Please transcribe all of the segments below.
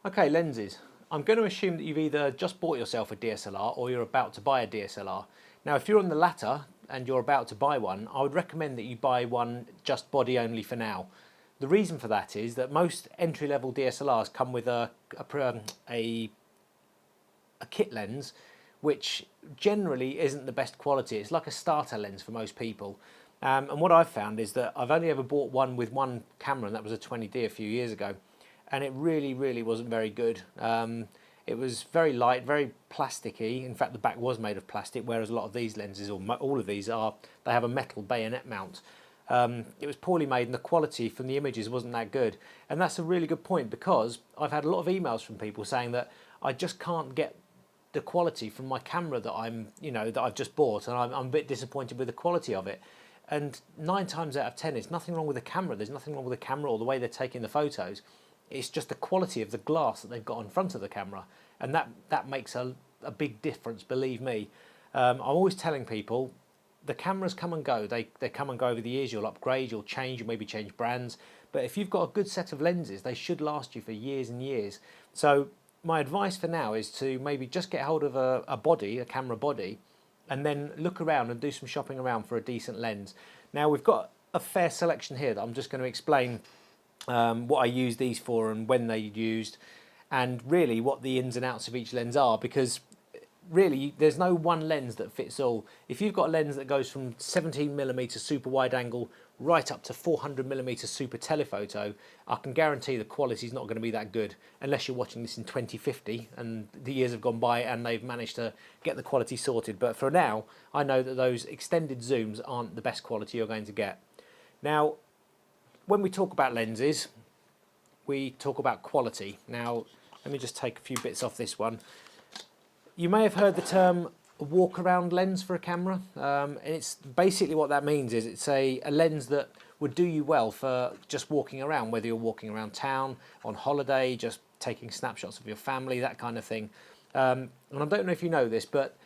Okay, lenses. I'm going to assume that you've either just bought yourself a DSLR or you're about to buy a DSLR. Now, if you're on the latter and you're about to buy one, I would recommend that you buy one just body only for now. The reason for that is that most entry-level DSLRs come with a kit lens, which generally isn't the best quality. It's like a starter lens for most people. And what I've found is that I've only ever bought one with one camera, and that was a 20D a few years ago. And it really wasn't very good. It was very light, very plasticky. In fact, the back was made of plastic, whereas a lot of these lenses, or all of these, they have a metal bayonet mount. It was poorly made, and the quality from the images wasn't that good. And that's a really good point, because I've had a lot of emails from people saying that I just can't get the quality from my camera that that I've just bought, and I'm a bit disappointed with the quality of it. And 9 times out of 10, it's nothing wrong with the camera. There's nothing wrong with the camera or the way they're taking the photos. It's just the quality of the glass that they've got in front of the camera, and that makes a big difference, believe me. I'm always telling people the cameras come and go. They come and go over the years. You'll upgrade, you'll change, you'll maybe change brands. But if you've got a good set of lenses, they should last you for years and years. So my advice for now is to maybe just get hold of a camera body, and then look around and do some shopping around for a decent lens. Now, we've got a fair selection here that I'm just going to explain what I use these for and when they're used, and really what the ins and outs of each lens are, because really there's no one lens that fits all. If you've got a lens that goes from 17mm super wide angle right up to 400mm super telephoto, I can guarantee the quality is not going to be that good unless you're watching this in 2050 and the years have gone by and they've managed to get the quality sorted. But for now, I know that those extended zooms aren't the best quality you're going to get. Now, when we talk about lenses, we talk about quality. Now, let me just take a few bits off this one. You may have heard the term walk-around lens for a camera, and it's basically what that means is it's a lens that would do you well for just walking around, whether you're walking around town, on holiday, just taking snapshots of your family, that kind of thing. And I don't know if you know this, but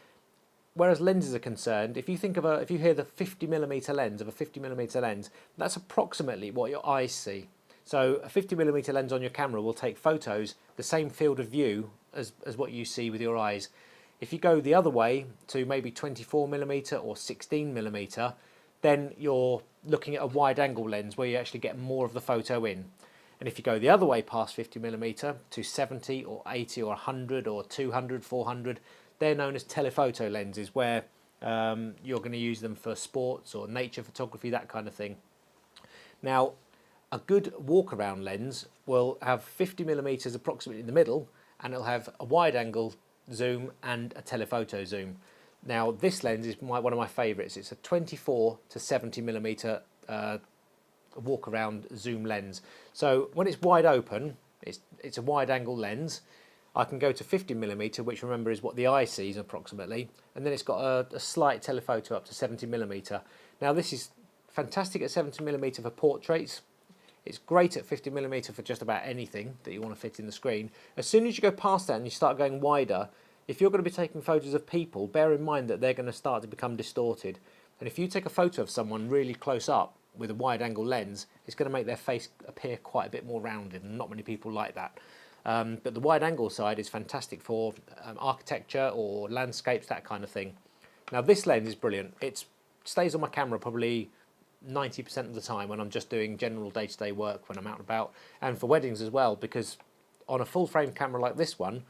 whereas lenses are concerned, if you hear the 50mm lens of a 50mm lens, that's approximately what your eyes see. So a 50mm lens on your camera will take photos the same field of view as what you see with your eyes. If you go the other way to maybe 24mm or 16mm, then you're looking at a wide angle lens where you actually get more of the photo in. And if you go the other way past 50mm to 70 or 80 or 100 or 200, 400, they're known as telephoto lenses, where you're going to use them for sports or nature photography, that kind of thing. Now, a good walk-around lens will have 50mm approximately in the middle, and it'll have a wide-angle zoom and a telephoto zoom. Now, this lens is one of my favourites. It's a 24 to 70mm walk-around zoom lens. So when it's wide open, it's a wide-angle lens. I can go to 50mm, which remember is what the eye sees approximately, and then it's got a slight telephoto up to 70mm. Now, this is fantastic at 70mm for portraits. It's great at 50mm for just about anything that you want to fit in the screen. As soon as you go past that and you start going wider, if you're going to be taking photos of people, bear in mind that they're going to start to become distorted. And if you take a photo of someone really close up with a wide angle lens, it's going to make their face appear quite a bit more rounded, and not many people like that. But the wide angle side is fantastic for architecture or landscapes, that kind of thing. Now, this lens is brilliant. It stays on my camera probably 90% of the time when I'm just doing general day-to-day work, when I'm out and about, and for weddings as well, because on a full frame camera like this one,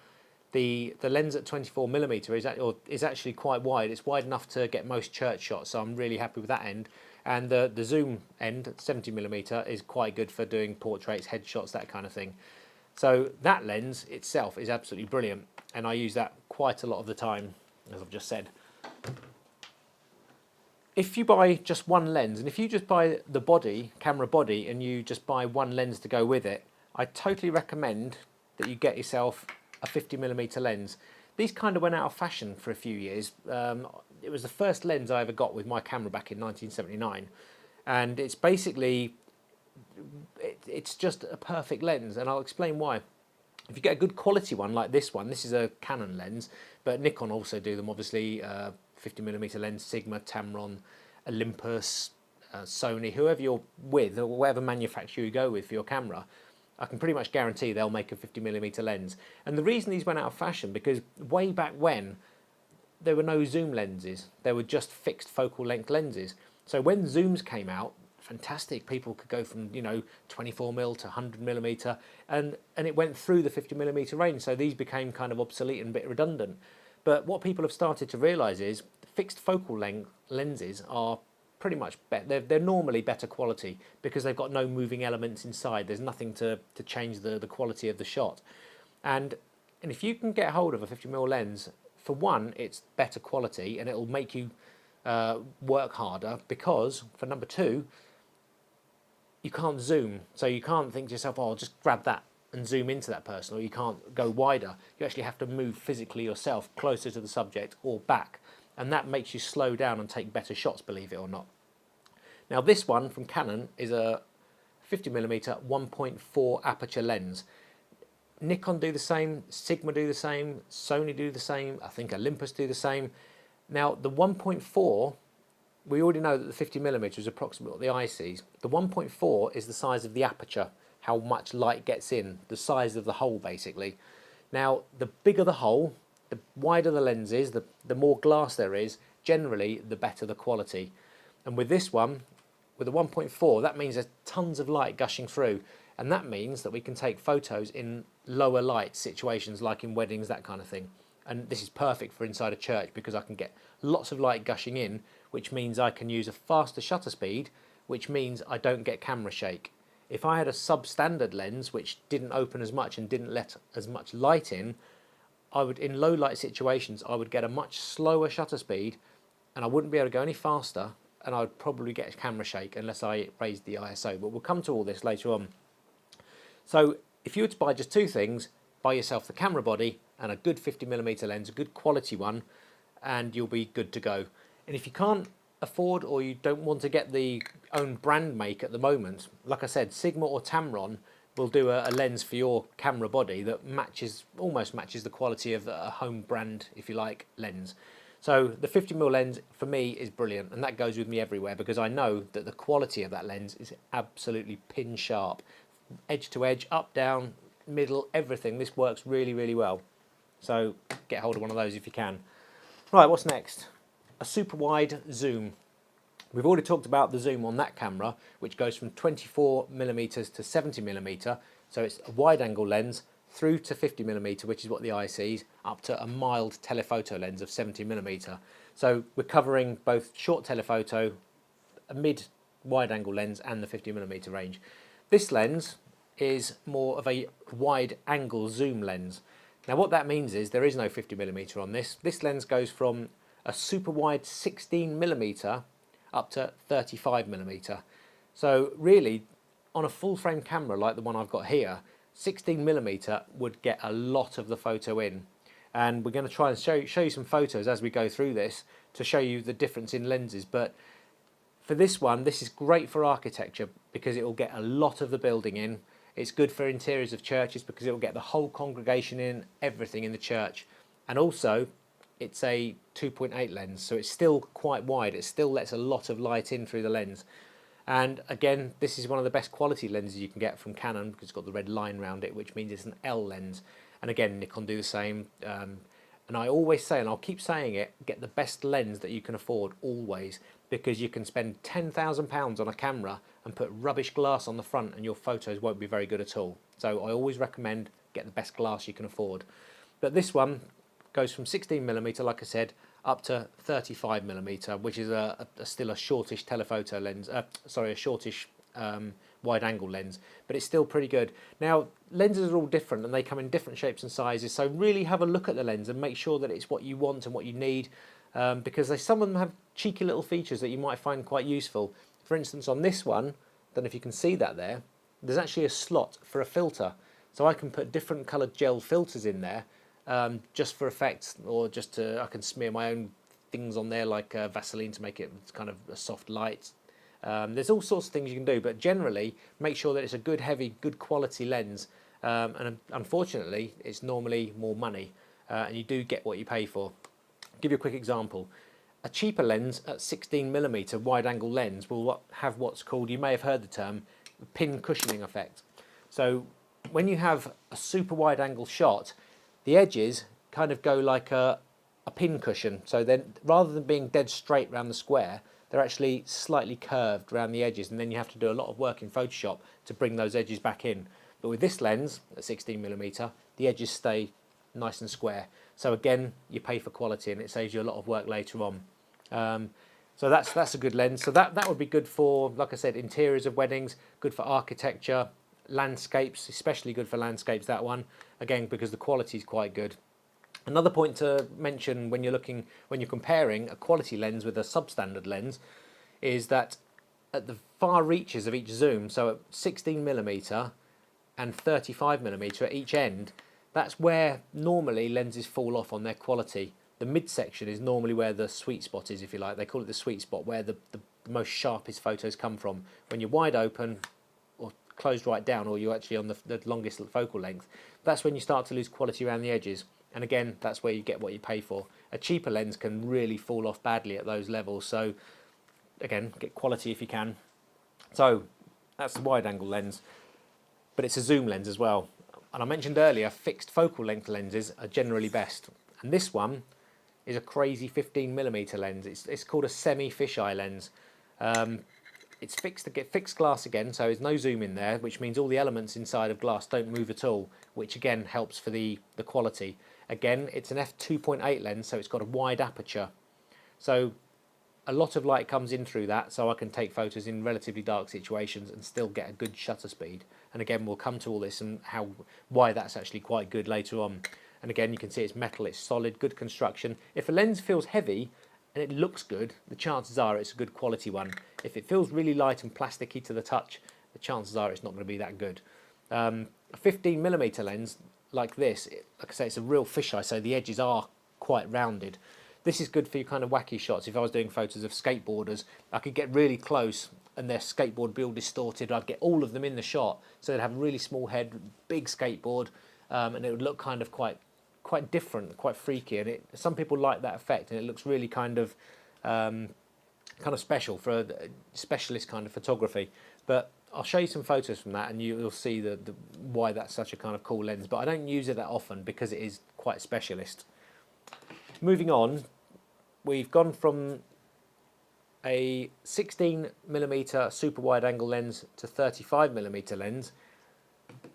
the lens at 24mm is actually quite wide. It's wide enough to get most church shots, so I'm really happy with that end. And the zoom end at 70mm is quite good for doing portraits, headshots, that kind of thing. So that lens itself is absolutely brilliant, and I use that quite a lot of the time, as I've just said. If you buy just one lens, and if you just buy the body, camera body, and you just buy one lens to go with it, I totally recommend that you get yourself a 50mm lens. These kind of went out of fashion for a few years. It was the first lens I ever got with my camera back in 1979, and it's basically, it's just a perfect lens, and I'll explain why. If you get a good quality one like this one, this is a Canon lens, but Nikon also do them, obviously. 50mm lens, Sigma, Tamron, Olympus, Sony, whoever you're with, or whatever manufacturer you go with for your camera, I can pretty much guarantee they'll make a 50mm lens. And the reason these went out of fashion, because way back when, there were no zoom lenses. There were just fixed focal length lenses. So when zooms came out, fantastic, people could go from 24mm to 100mm, and it went through the 50mm range. So these became kind of obsolete and a bit redundant. But what people have started to realise is fixed focal length lenses are pretty much better. They're normally better quality because they've got no moving elements inside. There's nothing to change the quality of the shot. And if you can get hold of a 50mm lens, for one, it's better quality and it'll make you work harder, because for number two, you can't zoom. So you can't think to yourself, oh, I'll just grab that and zoom into that person, or you can't go wider. You actually have to move physically yourself closer to the subject or back, and that makes you slow down and take better shots, believe it or not. Now this one from Canon is a 50mm 1.4 aperture lens. Nikon do the same, Sigma do the same, Sony do the same, I think Olympus do the same. Now the 1.4, we already know that the 50mm is approximately what the eye sees. The 1.4 is the size of the aperture, how much light gets in, the size of the hole basically. Now the bigger the hole, the wider the lens is, the more glass there is, generally the better the quality. And with this one, with the 1.4, that means there's tons of light gushing through, and that means that we can take photos in lower light situations, like in weddings, that kind of thing. And this is perfect for inside a church because I can get lots of light gushing in, which means I can use a faster shutter speed, which means I don't get camera shake. If I had a substandard lens which didn't open as much and didn't let as much light in, in low light situations, I would get a much slower shutter speed and I wouldn't be able to go any faster, and I would probably get a camera shake unless I raised the ISO. But we'll come to all this later on. So if you were to buy just two things, buy yourself the camera body and a good 50mm lens, a good quality one, and you'll be good to go. And if you can't afford, or you don't want to get the own brand make at the moment, like I said, Sigma or Tamron will do a lens for your camera body that almost matches the quality of a home brand, if you like, lens. So the 50mm lens for me is brilliant, and that goes with me everywhere because I know that the quality of that lens is absolutely pin sharp. Edge to edge, up, down, middle, everything. This works really, really well. So get hold of one of those if you can. Right, what's next? A super wide zoom. We've already talked about the zoom on that camera, which goes from 24mm to 70mm. So it's a wide angle lens through to 50mm, which is what the eye sees, up to a mild telephoto lens of 70mm. So we're covering both short telephoto, a mid wide angle lens, and the 50mm range. This lens is more of a wide angle zoom lens. Now what that means is there is no 50mm on this. This lens goes from a super wide 16mm up to 35mm. So really, on a full frame camera like the one I've got here, 16mm would get a lot of the photo in. And we're going to try and show you some photos as we go through this to show you the difference in lenses. But for this one, this is great for architecture because it will get a lot of the building in. It's good for interiors of churches because it will get the whole congregation in, everything in the church. And also, it's a 2.8 lens, so it's still quite wide. It still lets a lot of light in through the lens. And again, this is one of the best quality lenses you can get from Canon because it's got the red line around it, which means it's an L lens. And again, Nikon do the same. And I always say, and I'll keep saying it, get the best lens that you can afford always, because you can spend £10,000 on a camera and put rubbish glass on the front and your photos won't be very good at all. So I always recommend get the best glass you can afford. But this one goes from 16mm, like I said, up to 35mm, which is still a shortish telephoto lens, sorry, a shortish wide angle lens, but it's still pretty good. Now, lenses are all different and they come in different shapes and sizes, so really have a look at the lens and make sure that it's what you want and what you need, because some of them have cheeky little features that you might find quite useful. For instance, on this one, I don't know if you can see that there, there's actually a slot for a filter, so I can put different coloured gel filters in there, just for effect, or just I can smear my own things on there like Vaseline to make it kind of a soft light. There's all sorts of things you can do, but generally make sure that it's a good, heavy, good quality lens, and unfortunately it's normally more money, and you do get what you pay for. I'll give you a quick example. A cheaper lens at 16mm wide angle lens will have what's called, you may have heard the term, pin cushioning effect. So when you have a super wide angle shot, the edges kind of go like a pin cushion. So then rather than being dead straight around the square, they're actually slightly curved around the edges, and then you have to do a lot of work in Photoshop to bring those edges back in. But with this lens, at 16mm, the edges stay nice and square. So again, you pay for quality and it saves you a lot of work later on. So that's a good lens. So that would be good for, like I said, interiors of weddings, good for architecture, landscapes, especially good for landscapes, that one, again, because the quality is quite good. Another point to mention when you're comparing a quality lens with a substandard lens is that at the far reaches of each zoom, so at 16mm and 35mm at each end, that's where normally lenses fall off on their quality. The midsection is normally where the sweet spot is, if you like. They call it the sweet spot, where the most sharpest photos come from. When you're wide open or closed right down, or you're actually on the longest focal length, that's when you start to lose quality around the edges. And again, that's where you get what you pay for. A cheaper lens can really fall off badly at those levels. So again, get quality if you can. So that's the wide angle lens, but it's a zoom lens as well. And I mentioned earlier, fixed focal length lenses are generally best. And this one is a crazy 15mm lens. It's called a semi-fisheye lens. It's fixed glass again, so there's no zoom in there, which means all the elements inside of glass don't move at all, which again helps for the quality. Again, it's an f2.8 lens, so it's got a wide aperture. So a lot of light comes in through that, so I can take photos in relatively dark situations and still get a good shutter speed. And again, we'll come to all this and why that's actually quite good later on. And again, you can see it's metal, it's solid, good construction. If a lens feels heavy and it looks good, the chances are it's a good quality one. If it feels really light and plasticky to the touch, the chances are it's not going to be that good. A 15mm lens like this, like I say, it's a real fisheye, so the edges are quite rounded. This is good for your kind of wacky shots. If I was doing photos of skateboarders, I could get really close and their skateboard would be all distorted. I'd get all of them in the shot, so they'd have a really small head, big skateboard, and it would look kind of quite different, quite freaky. And some people like that effect, and it looks really kind of special for a specialist kind of photography. But I'll show you some photos from that, and you'll see why that's such a kind of cool lens. But I don't use it that often because it is quite specialist. Moving on, we've gone from a 16mm super wide angle lens to 35mm lens.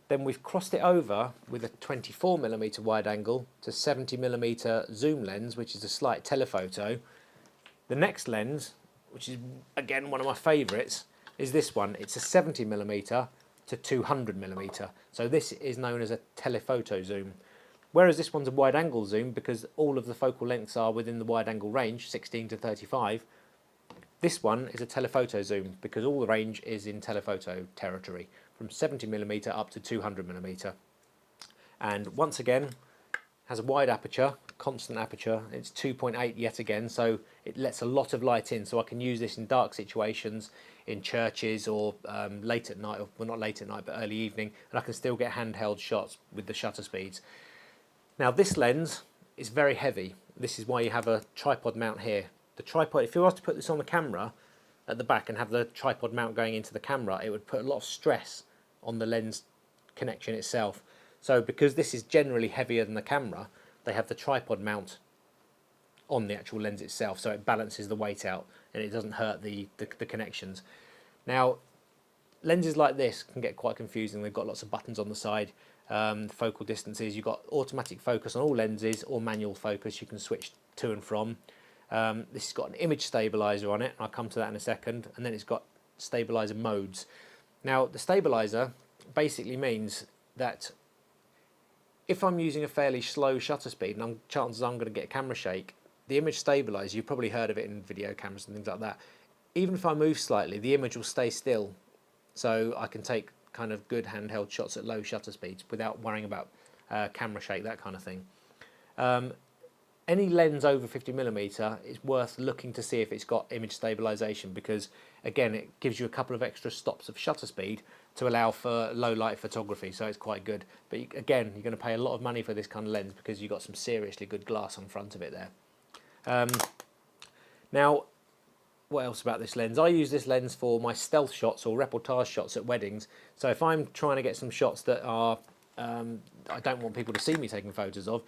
Then we've crossed it over with a 24mm wide angle to 70mm zoom lens, which is a slight telephoto. The next lens, which is again one of my favourites, is this one. It's a 70mm to 200mm. So this is known as a telephoto zoom. Whereas this one's a wide angle zoom because all of the focal lengths are within the wide angle range, 16 to 35. This one is a telephoto zoom because all the range is in telephoto territory, from 70mm up to 200mm. And once again, has a wide aperture, constant aperture. It's 2.8 yet again, so it lets a lot of light in. So I can use this in dark situations, in churches, or late at night, or well, not late at night, but early evening, and I can still get handheld shots with the shutter speeds. Now this lens is very heavy. This is why you have a tripod mount here. The tripod, if you were to put this on the camera at the back and have the tripod mount going into the camera, it would put a lot of stress on the lens connection itself. So because this is generally heavier than the camera, they have the tripod mount on the actual lens itself, so it balances the weight out and it doesn't hurt the connections. Now, lenses like this can get quite confusing. They've got lots of buttons on the side, focal distances. You've got automatic focus on all lenses or manual focus. You can switch to and from. This has got an image stabilizer on it, and I'll come to that in a second, and then it's got stabilizer modes. Now, the stabilizer basically means that if I'm using a fairly slow shutter speed, and chances are I'm going to get camera shake, the image stabilizer, you've probably heard of it in video cameras and things like that, even if I move slightly, the image will stay still, so I can take kind of good handheld shots at low shutter speeds without worrying about camera shake, that kind of thing. Any lens over 50mm is worth looking to see if it's got image stabilization, because again it gives you a couple of extra stops of shutter speed to allow for low light photography, so it's quite good. But again, you're going to pay a lot of money for this kind of lens because you've got some seriously good glass on front of it there. Now, what else about this lens? I use this lens for my stealth shots or reportage shots at weddings. So if I'm trying to get some shots that are, I don't want people to see me taking photos of,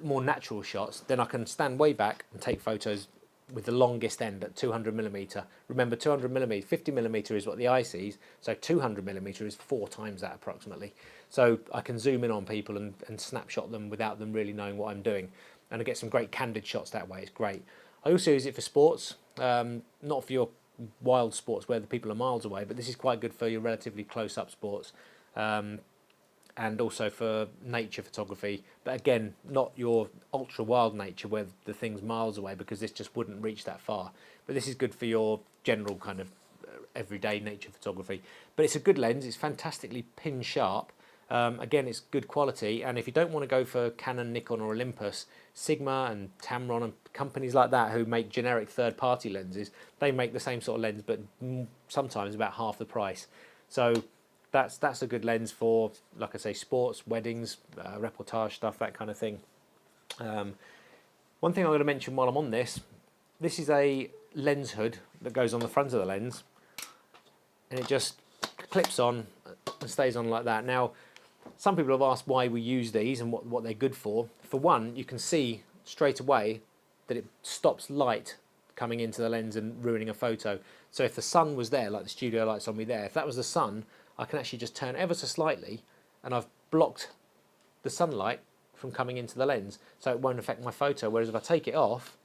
more natural shots, then I can stand way back and take photos with the longest end at 200mm. Remember, 200mm, 50mm is what the eye sees, so 200mm is 4 times that approximately. So I can zoom in on people and snapshot them without them really knowing what I'm doing. And I get some great candid shots that way, it's great. I also use it for sports, not for your wild sports where the people are miles away, but this is quite good for your relatively close-up sports. And also for nature photography, but again, not your ultra wild nature where the thing's miles away, because this just wouldn't reach that far. But this is good for your general kind of everyday nature photography. But it's a good lens, it's fantastically pin sharp. Again, it's good quality, and if you don't want to go for Canon, Nikon or Olympus, Sigma and Tamron and companies like that who make generic third-party lenses, they make the same sort of lens, but sometimes about half the price. So that's a good lens for, like I say, sports, weddings, reportage stuff, that kind of thing. One thing I'm going to mention while I'm on this is a lens hood that goes on the front of the lens, and it just clips on and stays on like that. Now, some people have asked why we use these and what they're good for. For one, you can see straight away that it stops light coming into the lens and ruining a photo. So if the sun was there, like the studio lights on me there, if that was the sun, I can actually just turn ever so slightly and I've blocked the sunlight from coming into the lens, so it won't affect my photo. Whereas if I take it off,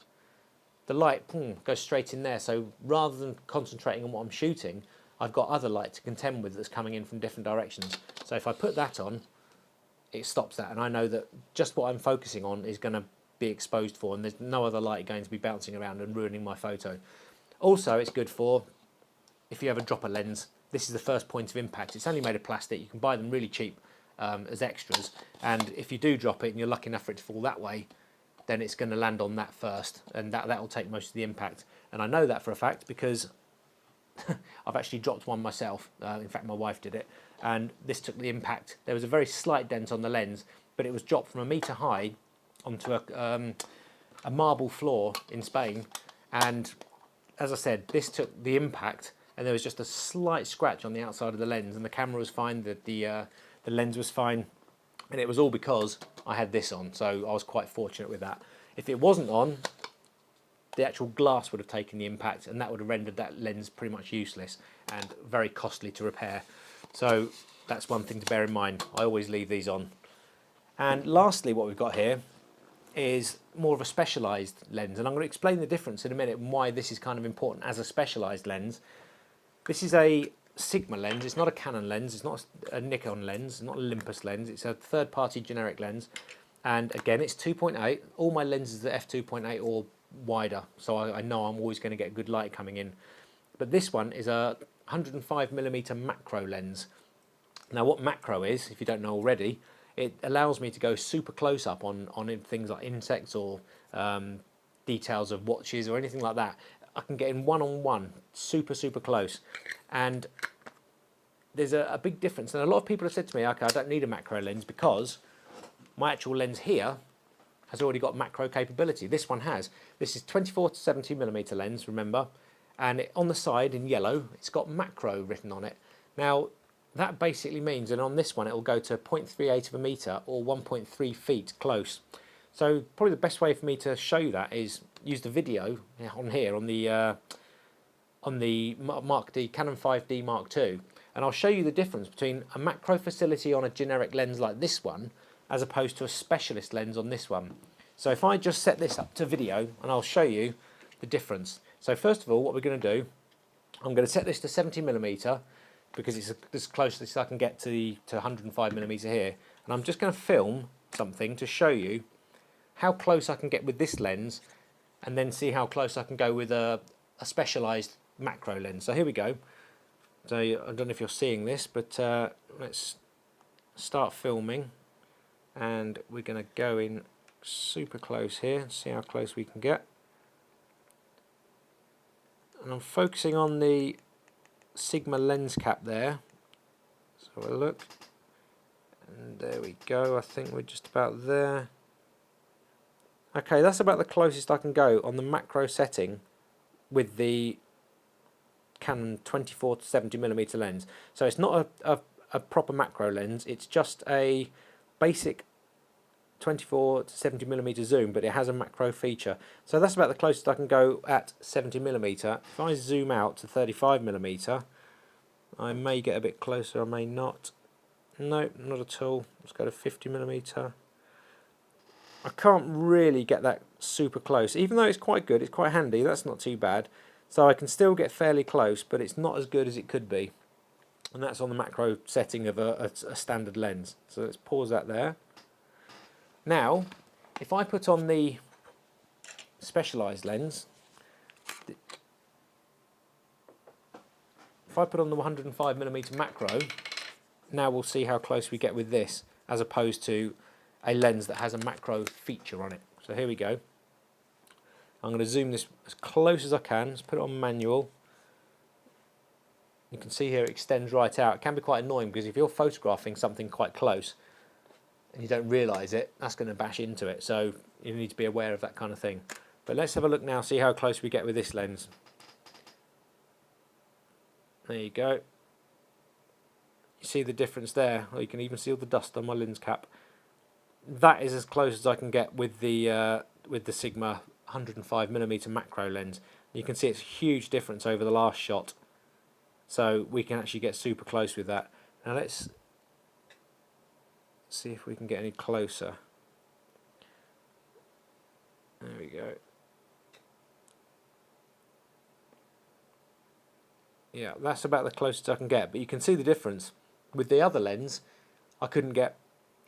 the light goes straight in there. So rather than concentrating on what I'm shooting, I've got other light to contend with that's coming in from different directions. So if I put that on, it stops that, and I know that just what I'm focusing on is going to be exposed for, and there's no other light going to be bouncing around and ruining my photo. Also, it's good for if you ever drop a lens. This is the first point of impact. It's only made of plastic. You can buy them really cheap as extras, and if you do drop it and you're lucky enough for it to fall that way, then it's going to land on that first, and that will take most of the impact. And I know that for a fact because I've actually dropped one myself. In fact, my wife did it, and this took the impact. There was a very slight dent on the lens, but it was dropped from 1 metre high onto a marble floor in Spain, and as I said, this took the impact, and there was just a slight scratch on the outside of the lens, and the camera was fine, the lens was fine, and it was all because I had this on, so I was quite fortunate with that. If it wasn't on, the actual glass would have taken the impact, and that would have rendered that lens pretty much useless and very costly to repair. So that's one thing to bear in mind. I always leave these on. And lastly, what we've got here is more of a specialised lens, and I'm going to explain the difference in a minute and why this is kind of important as a specialised lens. This is a Sigma lens. It's not a Canon lens, it's not a Nikon lens, it's not an Olympus lens, it's a third-party generic lens, and again it's 2.8. All my lenses are f2.8 or wider, so I know I'm always going to get good light coming in. But this one is a 105mm macro lens. Now what macro is, if you don't know already, it allows me to go super close up on things like insects or details of watches or anything like that. I can get in one-on-one, super close. And there's a big difference, and a lot of people have said to me, okay, I don't need a macro lens because my actual lens here has already got macro capability. This one has. This is 24 to 70mm lens, remember, and on the side in yellow, it's got macro written on it. Now, that basically means, and on this one, it will go to 0.38 of a metre or 1.3 feet close. So probably the best way for me to show you that is use the video on here on the Canon 5D Mark II, and I'll show you the difference between a macro facility on a generic lens like this one as opposed to a specialist lens on this one. So if I just set this up to video, and I'll show you the difference. So first of all, what we're going to do, I'm going to set this to 70mm because it's as close as I can get to 105mm here, and I'm just going to film something to show you how close I can get with this lens, and then see how close I can go with a specialised macro lens. So here we go. So I don't know if you're seeing this, but let's start filming, and we're going to go in super close here, see how close we can get. And I'm focusing on the Sigma lens cap there. So have a look, and there we go. I think we're just about there. Okay, that's about the closest I can go on the macro setting with the Canon 24 to 70mm lens. So it's not a proper macro lens, it's just a basic 24 to 70mm zoom, but it has a macro feature. So that's about the closest I can go at 70mm. If I zoom out to 35mm, I may get a bit closer, I may not. No, not at all. Let's go to 50mm. I can't really get that super close, even though it's quite good, it's quite handy, that's not too bad. So I can still get fairly close, but it's not as good as it could be. And that's on the macro setting of a standard lens. So let's pause that there. Now, if I put on the specialised lens, if I put on the 105mm macro, now we'll see how close we get with this, as opposed to a lens that has a macro feature on it. So here we go. I'm going to zoom this as close as I can. Let's put it on manual. You can see here it extends right out. It can be quite annoying because if you're photographing something quite close and you don't realise it, that's going to bash into it. So you need to be aware of that kind of thing. But let's have a look now, see how close we get with this lens. There you go. You see the difference there. Or you can even see all the dust on my lens cap. That is as close as I can get with the Sigma 105mm macro lens. You can see it's a huge difference over the last shot. So we can actually get super close with that. Now let's see if we can get any closer. There we go. Yeah, that's about the closest I can get, but you can see the difference. With the other lens, I couldn't get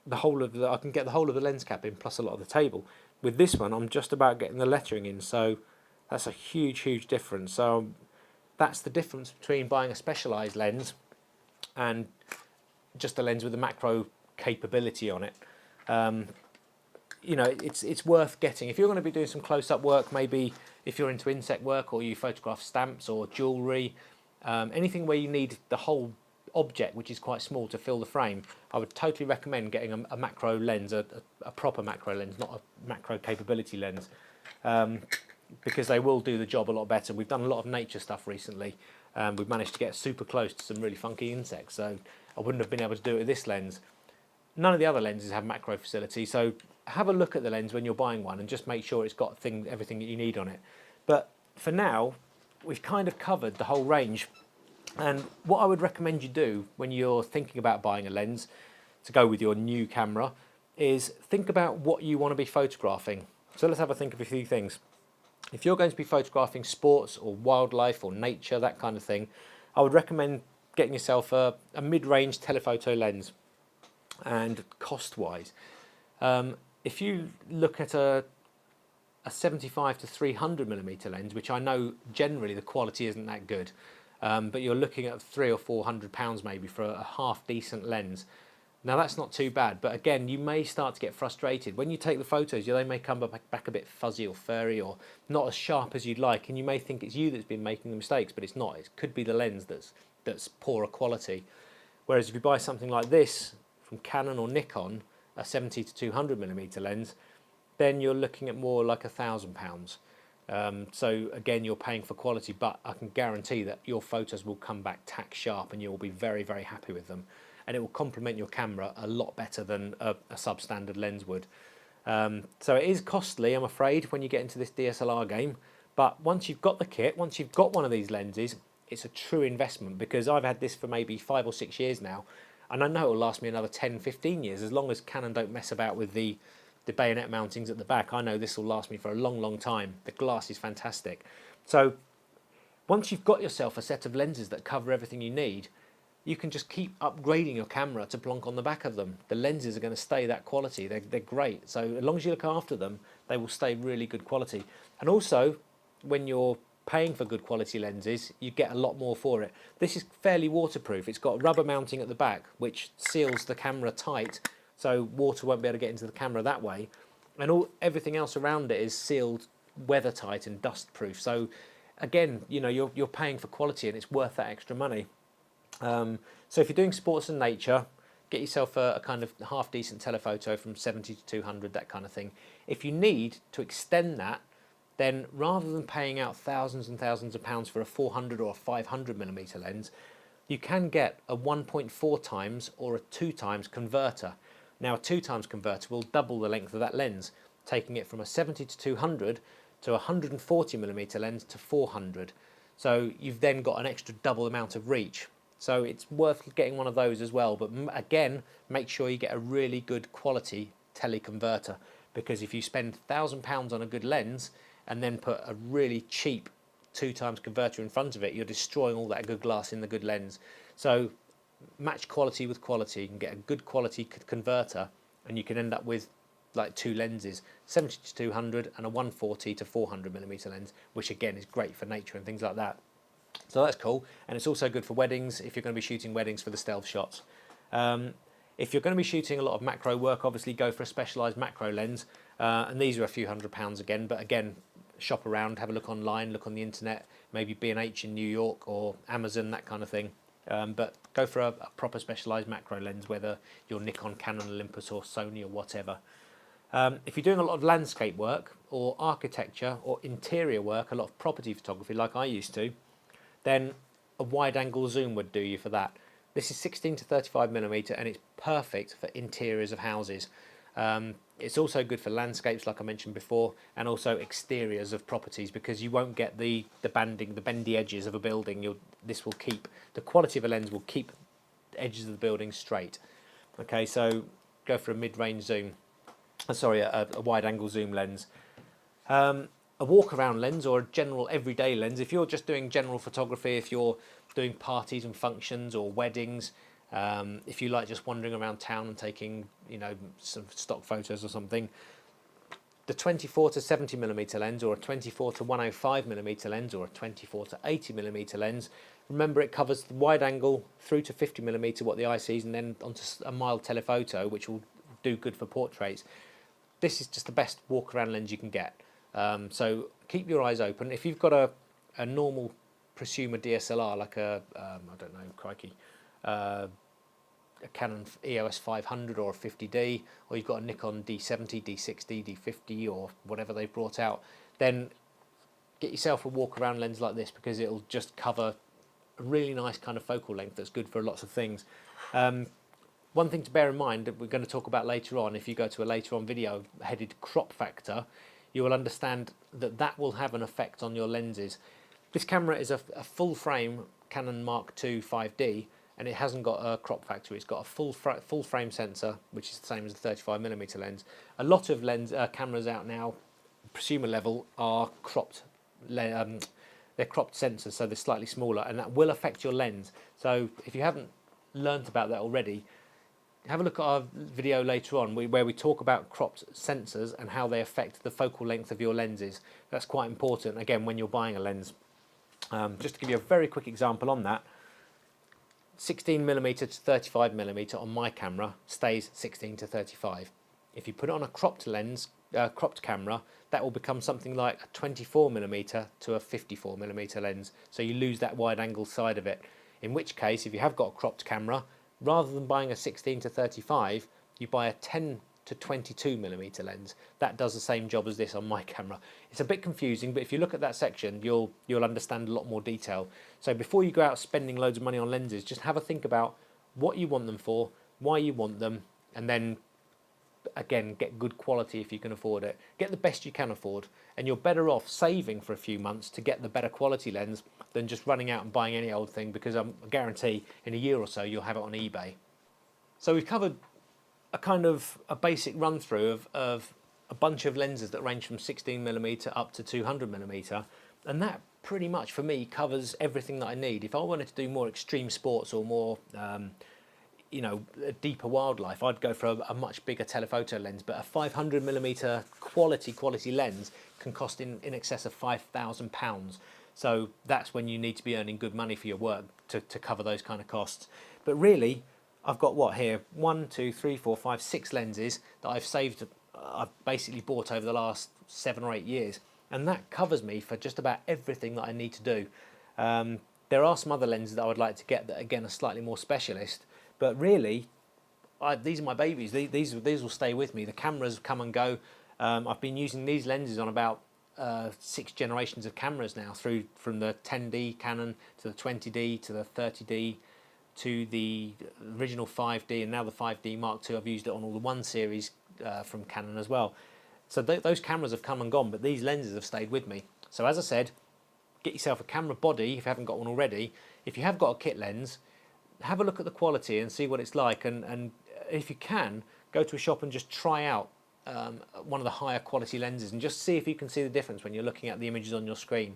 the whole of the, I can get the whole of the lens cap in plus a lot of the table. With this one, I'm just about getting the lettering in, so that's a huge difference. So that's the difference between buying a specialised lens and just a lens with a macro capability on it. You know, it's worth getting. If you're going to be doing some close-up work, maybe if you're into insect work or you photograph stamps or jewellery, anything where you need the whole object, which is quite small, to fill the frame, I would totally recommend getting a macro lens, a proper macro lens, not a macro capability lens, because they will do the job a lot better. We've done a lot of nature stuff recently. We've managed to get super close to some really funky insects, so I wouldn't have been able to do it with this lens. None of the other lenses have macro facility, so have a look at the lens when you're buying one and just make sure it's got everything that you need on it. But for now, we've kind of covered the whole range. And what I would recommend you do when you're thinking about buying a lens to go with your new camera is think about what you want to be photographing. So let's have a think of a few things. If you're going to be photographing sports or wildlife or nature, that kind of thing, I would recommend getting yourself a mid-range telephoto lens. And cost-wise, if you look at a 75 to 300mm lens, which I know generally the quality isn't that good, but you're looking at £300 or £400 maybe for a half decent lens. Now that's not too bad, but again, you may start to get frustrated. When you take the photos, they may come back a bit fuzzy or furry or not as sharp as you'd like, and you may think it's you that's been making the mistakes, but it's not. It could be the lens that's poorer quality. Whereas if you buy something like this from Canon or Nikon, a 70 to 200mm lens, then you're looking at more like £1,000. So again, you're paying for quality, but I can guarantee that your photos will come back tack sharp and you'll be very happy with them, and it will complement your camera a lot better than a substandard lens would. So it is costly, I'm afraid, when you get into this DSLR game, but once you've got the kit, once you've got one of these lenses, it's a true investment, because I've had this for maybe 5 or 6 years now, and I know it will last me another 10-15 years as long as Canon don't mess about with the bayonet mountings at the back. I know this will last me for a long time. The glass is fantastic. So once you've got yourself a set of lenses that cover everything you need, you can just keep upgrading your camera to plonk on the back of them. The lenses are going to stay that quality. They're great. So as long as you look after them, they will stay really good quality. And also, when you're paying for good quality lenses, you get a lot more for it. This is fairly waterproof. It's got rubber mounting at the back, which seals the camera tight, so water won't be able to get into the camera that way. And everything else around it is sealed, weather tight and dust proof. So again, you're paying for quality, and it's worth that extra money. So if you're doing sports and nature, get yourself a kind of half decent telephoto from 70 to 200, that kind of thing. If you need to extend that then rather than paying out thousands and thousands of pounds for a 400 or a 500mm lens, you can get a 1.4 times or a 2 times converter. Now a 2 times converter will double the length of that lens, taking it from a 70 to 200 to a 140mm lens to 400. So you've then got an extra double amount of reach. So it's worth getting one of those as well, but again, make sure you get a really good quality teleconverter, because if you spend £1,000 on a good lens and then put a really cheap 2 times converter in front of it, you're destroying all that good glass in the good lens. So match quality with quality. You can get a good quality converter and you can end up with like 2 lenses, 70 to 200 and a 140 to 400mm lens, which again is great for nature and things like that. So that's cool, and it's also good for weddings if you're going to be shooting weddings for the stealth shots. If you're going to be shooting a lot of macro work, obviously go for a specialised macro lens, and these are a few £100s again, but again, shop around, have a look online, look on the internet, maybe B&H in New York or Amazon, that kind of thing. But go for a proper specialised macro lens, whether you're Nikon, Canon, Olympus or Sony or whatever. If you're doing a lot of landscape work or architecture or interior work, a lot of property photography like I used to, then a wide angle zoom would do you for that. This is 16 to 35mm and it's perfect for interiors of houses. It's also good for landscapes like I mentioned before, and also exteriors of properties, because you won't get the banding, the bendy edges of a building. This will keep, the quality of a lens will keep the edges of the building straight. Okay, so go for a mid-range zoom, a wide angle zoom lens. A walk around lens or a general everyday lens, if you're just doing general photography, if you're doing parties and functions or weddings, if you like just wandering around town and taking, you know, some stock photos or something, the 24 to 70mm lens or a 24 to 105mm lens or a 24 to 80mm lens, remember it covers the wide angle through to 50mm what the eye sees, and then onto a mild telephoto, which will do good for portraits. This is just the best walk around lens you can get. So keep your eyes open. If you've got a normal prosumer DSLR, like I don't know, crikey, a Canon EOS 500 or a 50D, or you've got a Nikon D70, D60, D50 or whatever they've brought out, then get yourself a walk around lens like this, because it'll just cover a really nice kind of focal length that's good for lots of things. One thing to bear in mind that we're going to talk about later on, if you go to a later on video headed crop factor, you will understand that that will have an effect on your lenses. This camera is a full frame Canon Mark II 5D, and it hasn't got a crop factor. It's got a full frame sensor, which is the same as the 35mm lens. A lot of cameras out now, prosumer level, are cropped. They're cropped sensors, so they're slightly smaller, and that will affect your lens. So if you haven't learnt about that already, have a look at our video later on where we talk about cropped sensors and how they affect the focal length of your lenses. That's quite important, again, when you're buying a lens. Just to give you a very quick example on that, 16mm to 35mm on my camera stays 16 to 35. If you put it on a cropped lens, cropped camera, that will become something like a 24mm to a 54mm lens. So you lose that wide angle side of it. In which case, if you have got a cropped camera, rather than buying a 16 to 35, you buy a 10 to 22mm lens. That does the same job as this on my camera. It's a bit confusing, but if you look at that section, you'll understand a lot more detail. So before you go out spending loads of money on lenses, just have a think about what you want them for, why you want them, and then again, get good quality if you can afford it. Get the best you can afford, and you're better off saving for a few months to get the better quality lens than just running out and buying any old thing, because I guarantee in a year or so you'll have it on eBay. So we've covered a kind of a basic run through of a bunch of lenses that range from 16mm up to 200mm, and that pretty much for me covers everything that I need. If I wanted to do more extreme sports or more you know, a deeper wildlife, I'd go for a much bigger telephoto lens, but a 500mm quality lens can cost in excess of £5,000. So that's when you need to be earning good money for your work to cover those kind of costs. But really, I've got what here, 1, 2, 3, 4, 5, 6 lenses that I've saved, I've basically bought over the last 7 or 8 years, and that covers me for just about everything that I need to do. There are some other lenses that I would like to get that again are slightly more specialist, but really, these are my babies. These will stay with me. The cameras come and go. I've been using these lenses on about 6 generations of cameras now, through from the 10D Canon to the 20D to the 30D to the original 5D and now the 5D Mark II. I've used it on all the 1 series from Canon as well. So those cameras have come and gone, but these lenses have stayed with me. So as I said, get yourself a camera body if you haven't got one already. If you have got a kit lens, have a look at the quality and see what it's like, and if you can, go to a shop and just try out one of the higher quality lenses and just see if you can see the difference when you're looking at the images on your screen.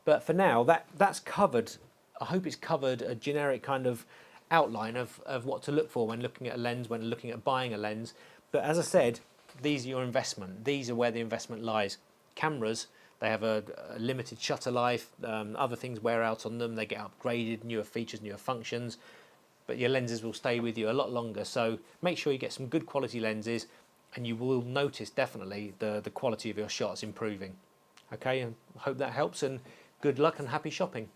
But for now, that's covered. I hope it's covered a generic kind of outline of what to look for when looking at a lens, when looking at buying a lens. But as I said, these are your investment. These are where the investment lies. Cameras, they have a limited shutter life, other things wear out on them, they get upgraded, newer features, newer functions, but your lenses will stay with you a lot longer. So make sure you get some good quality lenses, and you will notice definitely the quality of your shots improving. Okay, and I hope that helps, and good luck and happy shopping.